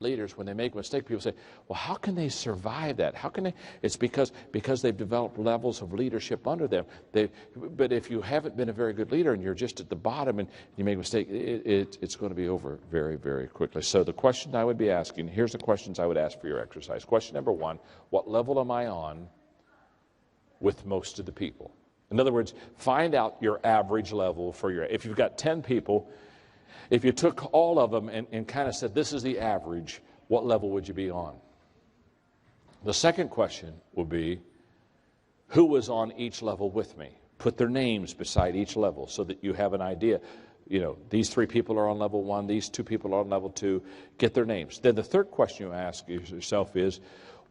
leaders, when they make a mistake, people say, well, how can they survive that? How can they? It's because they've developed levels of leadership under them. But if you haven't been a very good leader and you're just at the bottom and you make a mistake, it's going to be over very, very quickly. So the question I would be asking, here's the questions I would ask for your exercise. Question number 1, what level am I on with most of the people? In other words, find out your average level for if you've got 10 people, if you took all of them and kind of said, this is the average, what level would you be on? The second question will be, who was on each level with me? Put their names beside each level so that you have an idea. You know, these 3 people are on level 1, these 2 people are on level 2. Get their names. Then the third question you ask yourself is,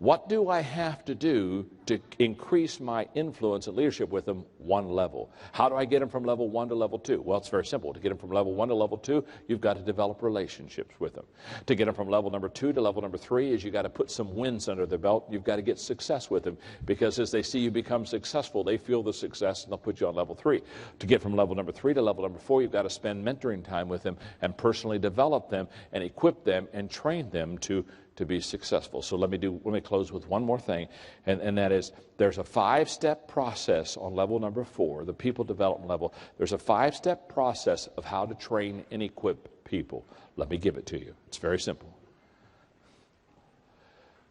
what do I have to do to increase my influence and leadership with them one level? How do I get them from level 1 to level 2? Well, it's very simple. To get them from level 1 to level 2, you've got to develop relationships with them. To get them from level number 2 to level number 3 is you've got to put some wins under their belt. You've got to get success with them, because as they see you become successful, they feel the success and they'll put you on level 3. To get from level number 3 to level number 4, you've got to spend mentoring time with them and personally develop them and equip them and train them to be successful. So let me close with one more thing, and that is, there's a 5-step process on level number 4, the people development level. There's a 5-step process of how to train and equip people. Let me give it to you. It's very simple.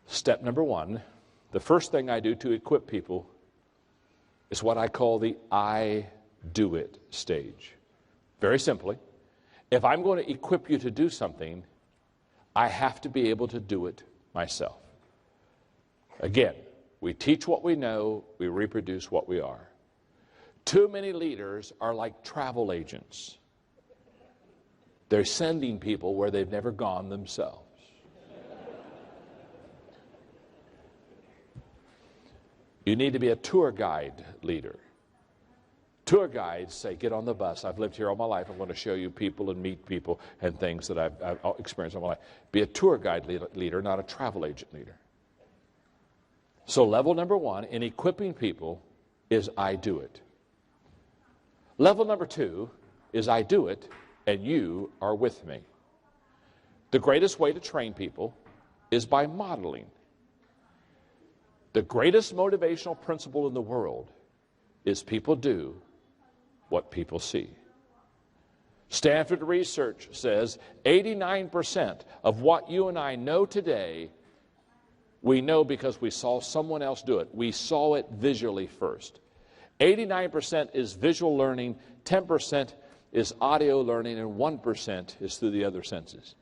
Step number 1, the first thing I do to equip people is what I call the I do it stage. Very simply, if I'm going to equip you to do something, I have to be able to do it myself. Again, we teach what we know, we reproduce what we are. Too many leaders are like travel agents. They're sending people where they've never gone themselves. You need to be a tour guide leader. Tour guides say, get on the bus. I've lived here all my life. I'm going to show you people and meet people and things that I've experienced all my life. Be a tour guide leader, not a travel agent leader. So level number 1 in equipping people is I do it. Level number 2 is I do it and you are with me. The greatest way to train people is by modeling. The greatest motivational principle in the world is people do what people see. Stanford research says 89% of what you and I know today, we know because we saw someone else do it. We saw it visually first. 89% is visual learning, 10% is audio learning, and 1% is through the other senses.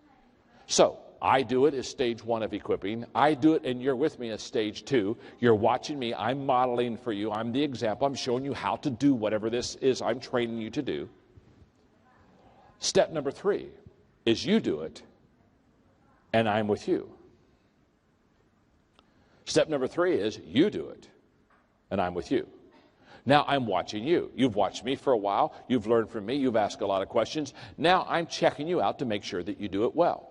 So, I do it is stage 1 of equipping. I do it and you're with me as stage 2. You're watching me. I'm modeling for you. I'm the example. I'm showing you how to do whatever this is I'm training you to do. Step number 3 is you do it and I'm with you. Step number 3 is you do it and I'm with you. Now I'm watching you. You've watched me for a while. You've learned from me. You've asked a lot of questions. Now I'm checking you out to make sure that you do it well.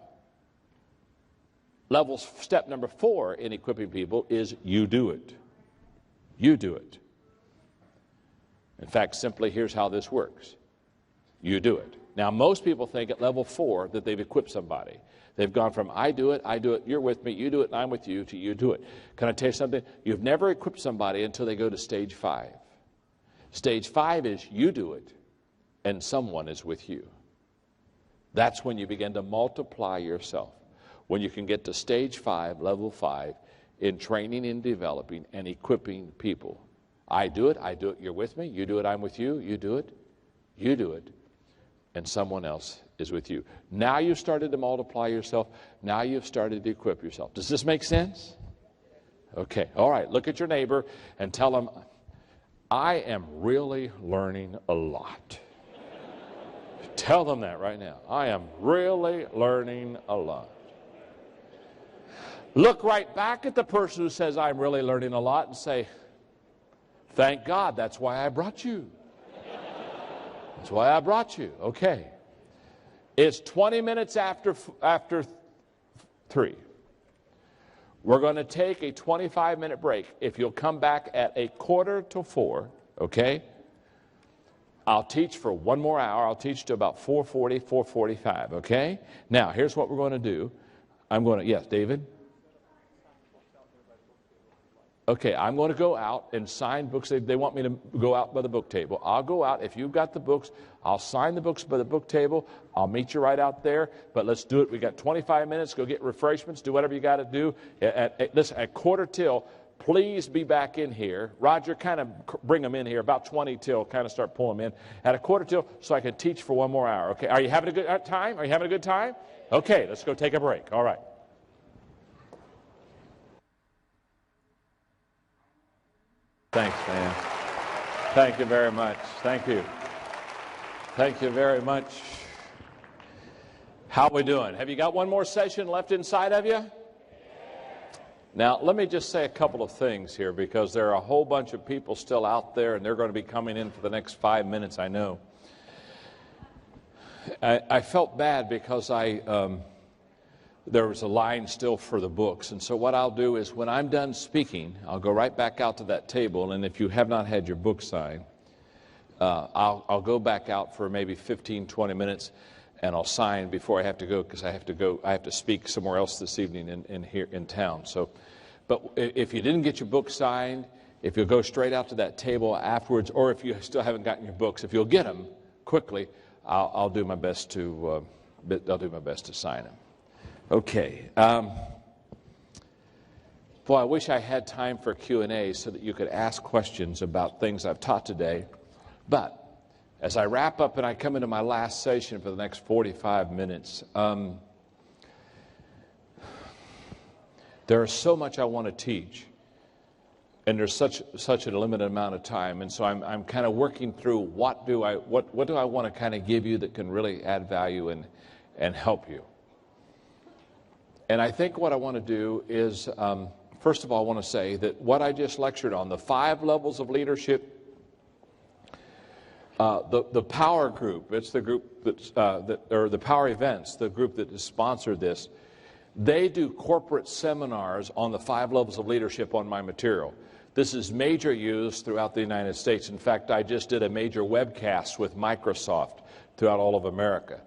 Step number 4 in equipping people is you do it. You do it. In fact, simply here's how this works. You do it. Now, most people think at level 4 that they've equipped somebody. They've gone from I do it, you're with me, you do it, and I'm with you, to you do it. Can I tell you something? You've never equipped somebody until they go to stage 5. Stage 5 is you do it, and someone is with you. That's when you begin to multiply yourself. When you can get to stage 5, level 5, in training and developing and equipping people. I do it, you're with me, you do it, I'm with you, you do it, and someone else is with you. Now you've started to multiply yourself, now you've started to equip yourself. Does this make sense? Okay, all right, look at your neighbor and tell them, I am really learning a lot. Tell them that right now. I am really learning a lot. Look right back at the person who says, I'm really learning a lot, and say, thank God, that's why I brought you. That's why I brought you. Okay. It's 20 minutes after 3. We're going to take a 25-minute break. If you'll come back at 3:45, okay? I'll teach for 1 more hour. I'll teach to about 4:40, 4:45, okay? Now, here's what we're going to do. I'm going to, yes, David? Okay, I'm going to go out and sign books. They want me to go out by the book table. I'll go out. If you've got the books, I'll sign the books by the book table. I'll meet you right out there. But let's do it. We got 25 minutes. Go get refreshments. Do whatever you got to do. Listen, at 1:45, please be back in here. Roger, kind of bring them in here. About 20 till, kind of start pulling them in. At 1:45, so I can teach for one more hour. Okay, are you having a good time? Are you having a good time? Okay, let's go take a break. All right. Thanks, man. Thank you very much. Thank you. Thank you very much. How are we doing? Have you got one more session left inside of you? Now, let me just say a couple of things here, because there are a whole bunch of people still out there, and they're going to be coming in for the next 5 minutes, I know. I felt bad because there was a line still for the books. And so what I'll do is, when I'm done speaking, I'll go right back out to that table. And if you have not had your book signed, I'll go back out for maybe 15, 20 minutes, and I'll sign before I have to go, because I have to speak somewhere else this evening in here in town. So, but if you didn't get your book signed, if you'll go straight out to that table afterwards, or if you still haven't gotten your books, if you'll get them quickly, I'll do my best to sign them. Okay. Boy, I wish I had time for Q&A so that you could ask questions about things I've taught today. But as I wrap up and I come into my last session for the next 45 minutes, there is so much I want to teach, and there's such a limited amount of time. And so I'm kind of working through what do I want to kind of give you that can really add value and help you. And I think what I want to do is, first of all, I want to say that what I just lectured on, the 5 levels of leadership, the Power Group, it's the group or the Power Events, the group that has sponsored this, they do corporate seminars on the 5 levels of leadership on my material. This is major use throughout the United States. In fact, I just did a major webcast with Microsoft throughout all of America.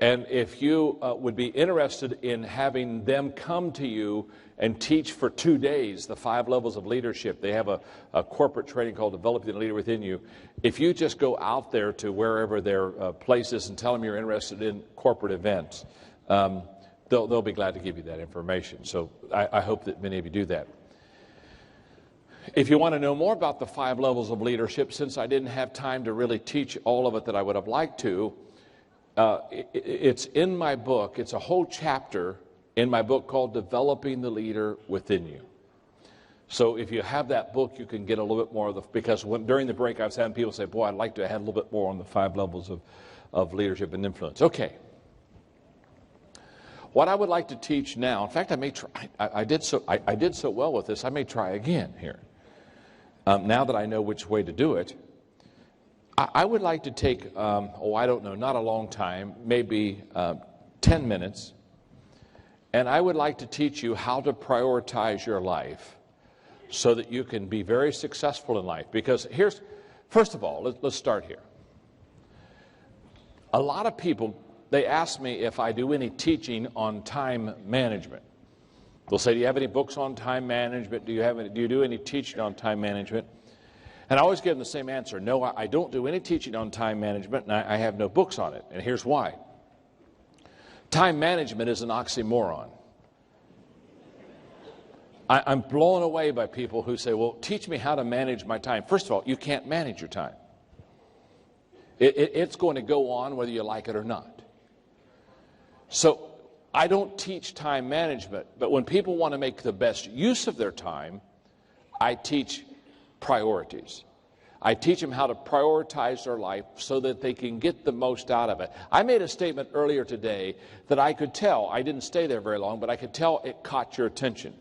And if you would be interested in having them come to you and teach for 2 days the 5 levels of leadership, they have a corporate training called Developing the Leader Within You. If you just go out there to wherever their place is and tell them you're interested in corporate events, they'll be glad to give you that information. So I hope that many of you do that. If you want to know more about the 5 levels of leadership, since I didn't have time to really teach all of it that I would have liked to, it's in my book. It's a whole chapter in my book called Developing the Leader Within You. So if you have that book, you can get a little bit more of the, because during the break I was having people say, boy, I'd like to add a little bit more on the 5 levels of leadership and influence. Okay. What I would like to teach now, in fact, I may try, I did so well with this, I may try again here. Now that I know which way to do it, I would like to take, I don't know, not a long time, maybe 10 minutes, and I would like to teach you how to prioritize your life so that you can be very successful in life. Because first of all, let's start here. A lot of people, they ask me if I do any teaching on time management. They'll say, do you have any books on time management? Do you do any teaching on time management? And I always give them the same answer. No, I don't do any teaching on time management, and I have no books on it. And here's why. Time management is an oxymoron. I'm blown away by people who say, well, teach me how to manage my time. First of all, you can't manage your time. It's going to go on whether you like it or not. So I don't teach time management, but when people want to make the best use of their time, I teach priorities. I teach them how to prioritize their life so that they can get the most out of it. I made a statement earlier today that I could tell, I didn't stay there very long, but I could tell it caught your attention.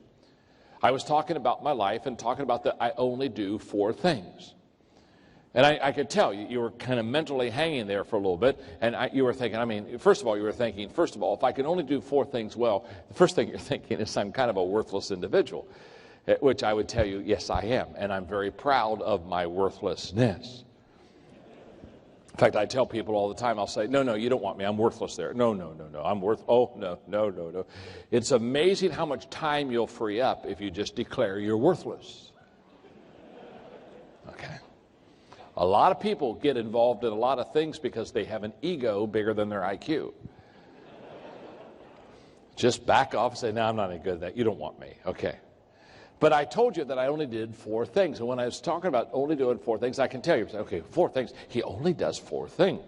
I was talking about my life and talking about that I only do 4 things. And I could tell you were kind of mentally hanging there for a little bit, and you were thinking, first of all, if I can only do 4 things well, the first thing you're thinking is I'm kind of a worthless individual. Which I would tell you, yes, I am, and I'm very proud of my worthlessness. In fact, I tell people all the time, I'll say, no, you don't want me. I'm worthless there. No, I'm no. It's amazing how much time you'll free up if you just declare you're worthless. Okay? A lot of people get involved in a lot of things because they have an ego bigger than their IQ. Just back off and say, no, I'm not any good at that. You don't want me. Okay. But I told you that I only did 4 things. And when I was talking about only doing 4 things, I can tell you, okay, 4 things. He only does 4 things.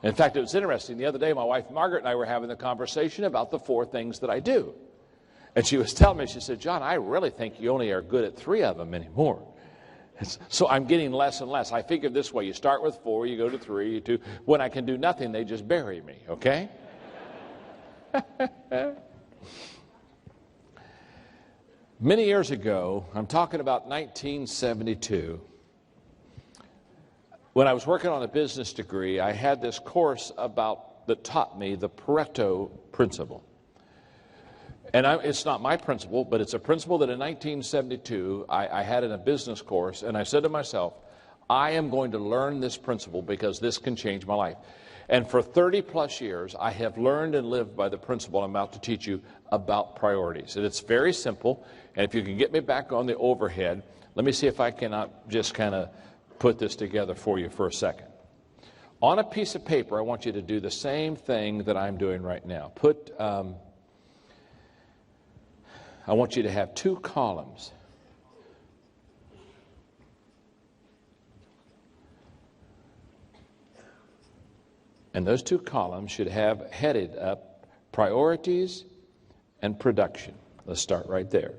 In fact, it was interesting. The other day, my wife Margaret and I were having a conversation about the 4 things that I do. And she was telling me, she said, John, I really think you only are good at 3 of them anymore. So I'm getting less and less. I figured this way. You start with 4, you go to 3, you 2. When I can do nothing, they just bury me, okay? Many years ago, I'm talking about 1972, when I was working on a business degree, I had this course that taught me the Pareto principle. And it's not my principle, but it's a principle that in 1972 I had in a business course, and I said to myself, I am going to learn this principle because this can change my life. And for 30 plus years, I have learned and lived by the principle I'm about to teach you about priorities. And it's very simple. And if you can get me back on the overhead, let me see if I cannot just kind of put this together for you for a second. On a piece of paper, I want you to do the same thing that I'm doing right now. I want you to have 2 columns. And those 2 columns should have headed up priorities and production. Let's start right there.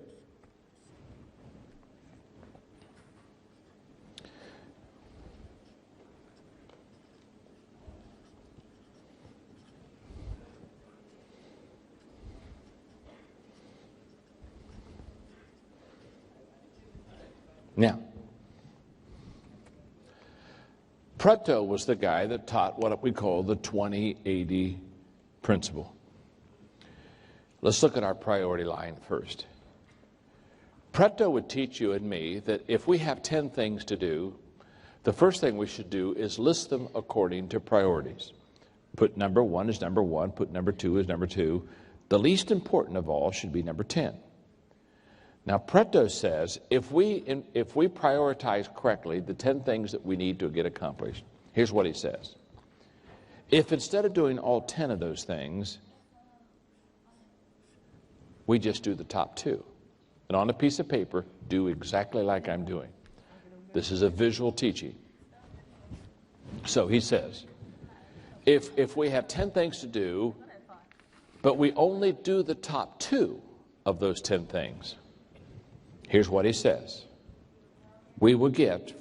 Now, Pareto was the guy that taught what we call the 20-80 principle. Let's look at our priority line first. Pareto would teach you and me that if we have 10 things to do, the first thing we should do is list them according to priorities. Put number 1 as number 1, put number 2 as number 2. The least important of all should be number 10. Now, Pareto says if we prioritize correctly the 10 things that we need to get accomplished, here's what he says. If instead of doing all 10 of those things, we just do the top 2, and on a piece of paper, do exactly like I'm doing. This is a visual teaching. So he says, if we have 10 things to do, but we only do the top 2 of those 10 things, here's what he says. We will get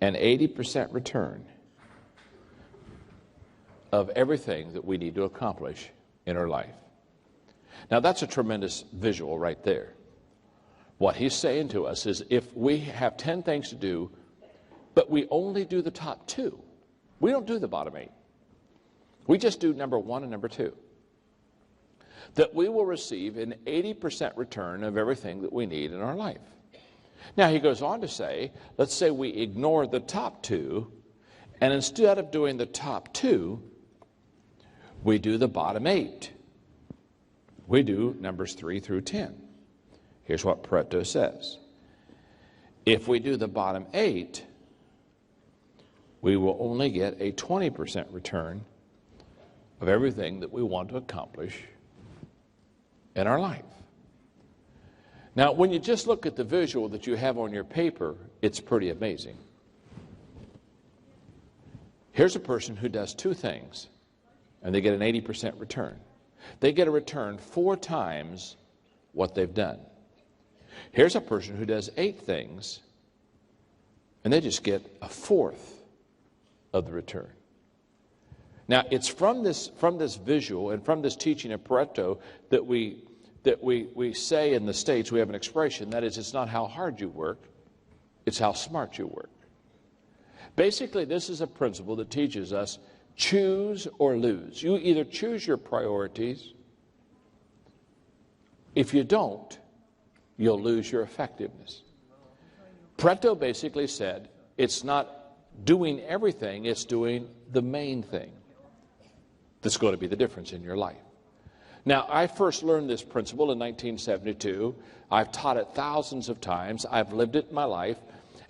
an 80% return of everything that we need to accomplish in our life. Now that's a tremendous visual right there. What he's saying to us is if we have 10 things to do, but we only do the top 2, we don't do the bottom 8. We just do number 1 and number 2. That we will receive an 80% return of everything that we need in our life. Now he goes on to say, let's say we ignore the top 2, and instead of doing the top 2, we do the bottom 8. We do numbers 3 through 10. Here's what Pareto says. If we do the bottom 8, we will only get a 20% return of everything that we want to accomplish in our life. Now, when you just look at the visual that you have on your paper, it's pretty amazing. Here's a person who does 2 things, and they get an 80% return. They get a return 4 times what they've done. Here's a person who does 8 things, and they just get a 1/4 of the return. Now, it's from this visual and from this teaching of Pareto that we say in the States, we have an expression, that is, it's not how hard you work, it's how smart you work. Basically, this is a principle that teaches us choose or lose. You either choose your priorities. If you don't, you'll lose your effectiveness. Pareto basically said, it's not doing everything, it's doing the main thing that's going to be the difference in your life. Now, I first learned this principle in 1972. I've taught it thousands of times. I've lived it in my life.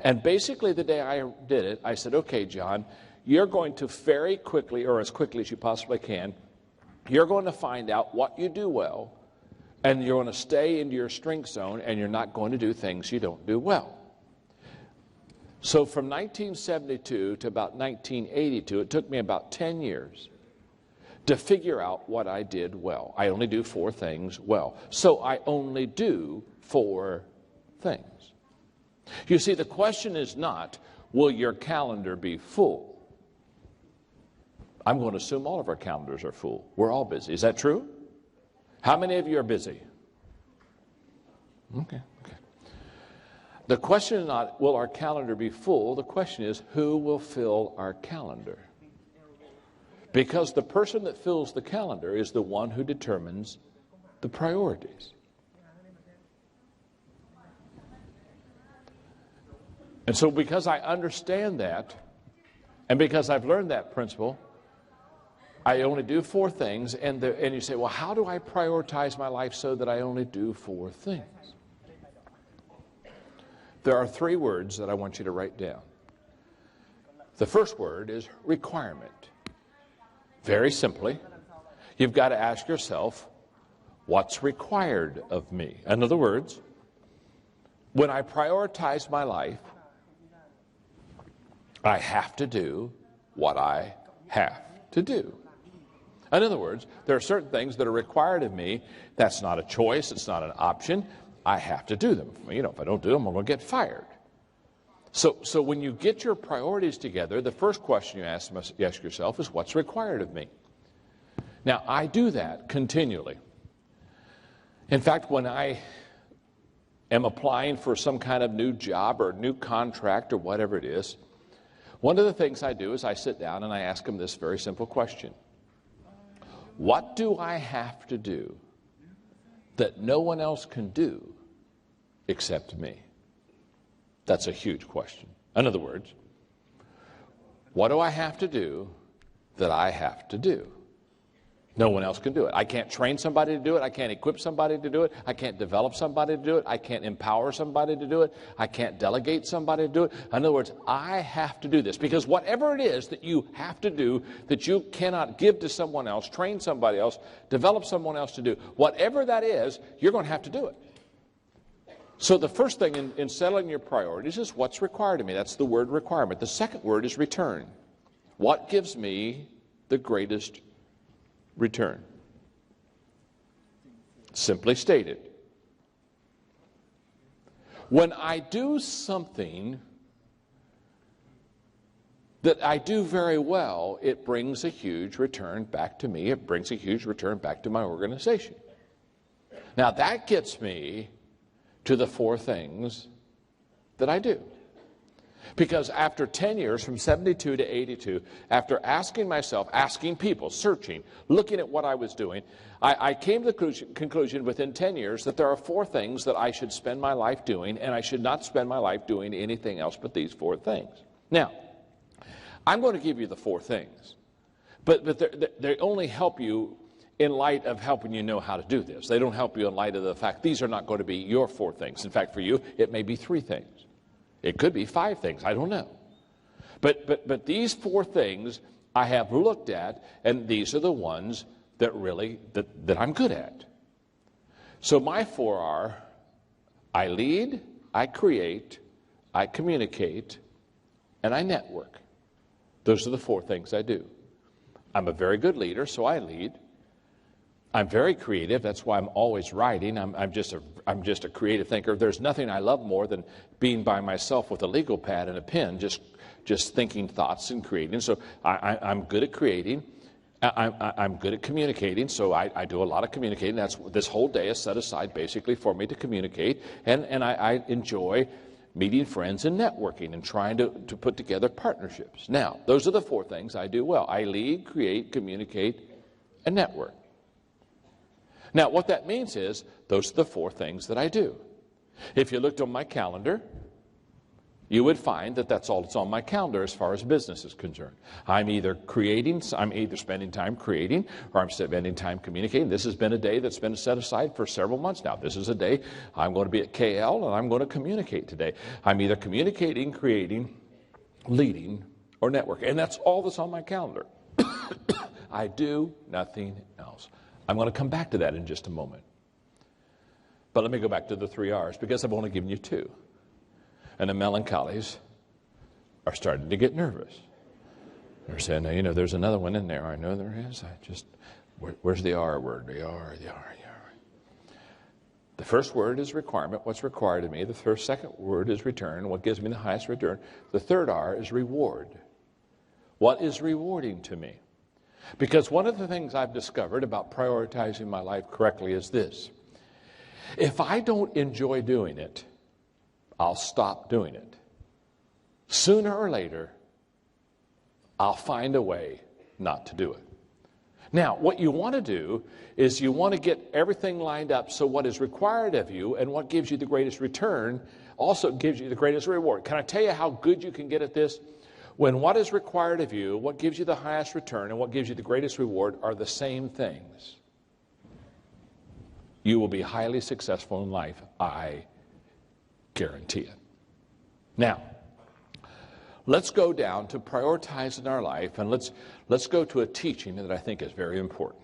And basically, the day I did it, I said, okay, John, you're going to very quickly, or as quickly as you possibly can, you're going to find out what you do well, and you're going to stay into your strength zone, and you're not going to do things you don't do well. So from 1972 to about 1982, it took me about 10 years to figure out what I did well. I only do 4 things well. So I only do 4 things. You see, the question is not, will your calendar be full? I'm going to assume all of our calendars are full. We're all busy. Is that true? How many of you are busy? Okay. The question is not, will our calendar be full? The question is, who will fill our calendar? Because the person that fills the calendar is the one who determines the priorities. And so because I understand that, and because I've learned that principle, I only do 4 things. And you say, well, how do I prioritize my life so that I only do 4 things? There are 3 words that I want you to write down. The first word is requirement. Very simply, you've got to ask yourself, what's required of me? In other words, when I prioritize my life, I have to do what I have to do. In other words, there are certain things that are required of me. That's not a choice. It's not an option. I have to do them. If I don't do them, I'm going to get fired. So when you get your priorities together, the first question you ask yourself is, what's required of me? Now, I do that continually. In fact, when I am applying for some kind of new job or new contract or whatever it is, one of the things I do is I sit down and I ask them this very simple question. What do I have to do that no one else can do except me? That's a huge question. In other words, what do I have to do that I have to do? No one else can do it. I can't train somebody to do it. I can't equip somebody to do it. I can't develop somebody to do it. I can't empower somebody to do it. I can't delegate somebody to do it. In other words, I have to do this, because whatever it is that you have to do that you cannot give to someone else, train somebody else, develop someone else to do, whatever that is, you're going to have to do it. So the first thing in settling your priorities is what's required of me. That's the word requirement. The second word is return. What gives me the greatest return? Simply stated, when I do something that I do very well, it brings a huge return back to me. It brings a huge return back to my organization. Now that gets me to the 4 things that I do. Because after 10 years, from 72 to 82, after asking myself, asking people, searching, looking at what I was doing, I came to the conclusion within 10 years that there are 4 things that I should spend my life doing, and I should not spend my life doing anything else but these 4 things. Now, I'm going to give you the 4 things, but they only help you in light of helping you know how to do this. They don't help you in light of the fact these are not going to be your 4 things. In fact, for you, it may be 3 things. It could be 5 things. I don't know. But these 4 things I have looked at, and these are the ones that really that I'm good at. So my 4 are: I lead, I create, I communicate, and I network. Those are the 4 things I do. I'm a very good leader, so I lead. I'm very creative. That's why I'm always writing. I'm just a creative thinker. There's nothing I love more than being by myself with a legal pad and a pen, just thinking thoughts and creating. So I'm good at creating. I'm good at communicating. So I do a lot of communicating. This whole day is set aside basically for me to communicate. And I enjoy meeting friends and networking and trying to put together partnerships. Now, those are the 4 things I do well. I lead, create, communicate, and network. Now, what that means is those are the 4 things that I do. If you looked on my calendar, you would find that that's all that's on my calendar as far as business is concerned. I'm either spending time creating, or I'm spending time communicating. This has been a day that's been set aside for several months now. This is a day I'm going to be at KL, and I'm going to communicate today. I'm either communicating, creating, leading, or networking. And that's all that's on my calendar. I do nothing else. I'm going to come back to that in just a moment. But let me go back to the 3 R's, because I've only given you 2. And the melancholies are starting to get nervous. They're saying, there's another one in there. I know there is. Where's the R word? The R. The first word is requirement, what's required of me. The second word is return, what gives me the highest return. The third R is reward. What is rewarding to me? Because one of the things I've discovered about prioritizing my life correctly is this. If I don't enjoy doing it, I'll stop doing it. Sooner or later, I'll find a way not to do it. Now, what you want to do is you want to get everything lined up so what is required of you and what gives you the greatest return also gives you the greatest reward. Can I tell you how good you can get at this? When what is required of you, what gives you the highest return, and what gives you the greatest reward are the same things, you will be highly successful in life. I guarantee it. Now, let's go down to prioritizing our life, and let's go to a teaching that I think is very important.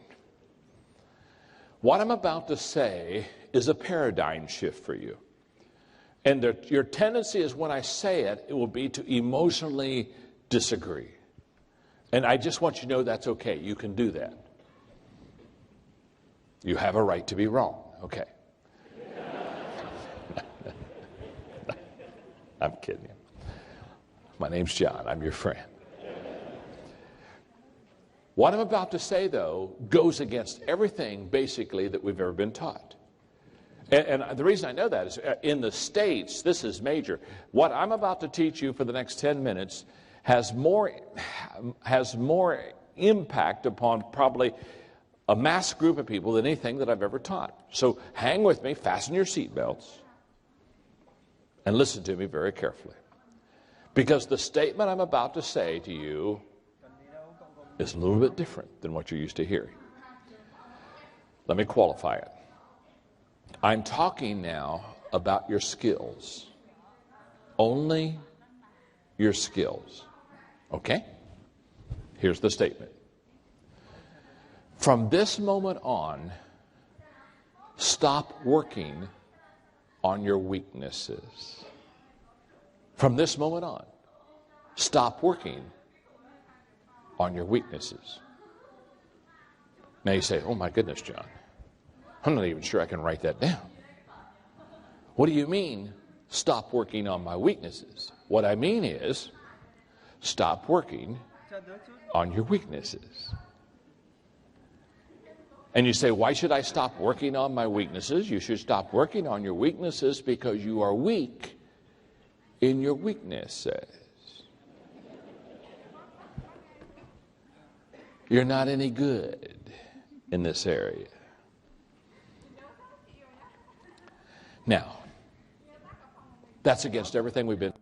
What I'm about to say is a paradigm shift for you. And your tendency is when I say it, it will be to emotionally disagree. And I just want you to know that's okay. You can do that. You have a right to be wrong. Okay. I'm kidding you. My name's John. I'm your friend. What I'm about to say, though, goes against everything, basically, that we've ever been taught. And the reason I know that is in the States, this is major. What I'm about to teach you for the next 10 minutes has more impact upon probably a mass group of people than anything that I've ever taught. So hang with me, fasten your seatbelts, and listen to me very carefully. Because the statement I'm about to say to you is a little bit different than what you're used to hearing. Let me qualify it. I'm talking now about your skills. Only your skills. Okay? Here's the statement. From this moment on, stop working on your weaknesses. From this moment on, stop working on your weaknesses. Now you say, oh my goodness, John, I'm not even sure I can write that down. What do you mean, stop working on my weaknesses? What I mean is, stop working on your weaknesses. And you say, why should I stop working on my weaknesses? You should stop working on your weaknesses because you are weak in your weaknesses. You're not any good in this area. Now, that's against everything we've been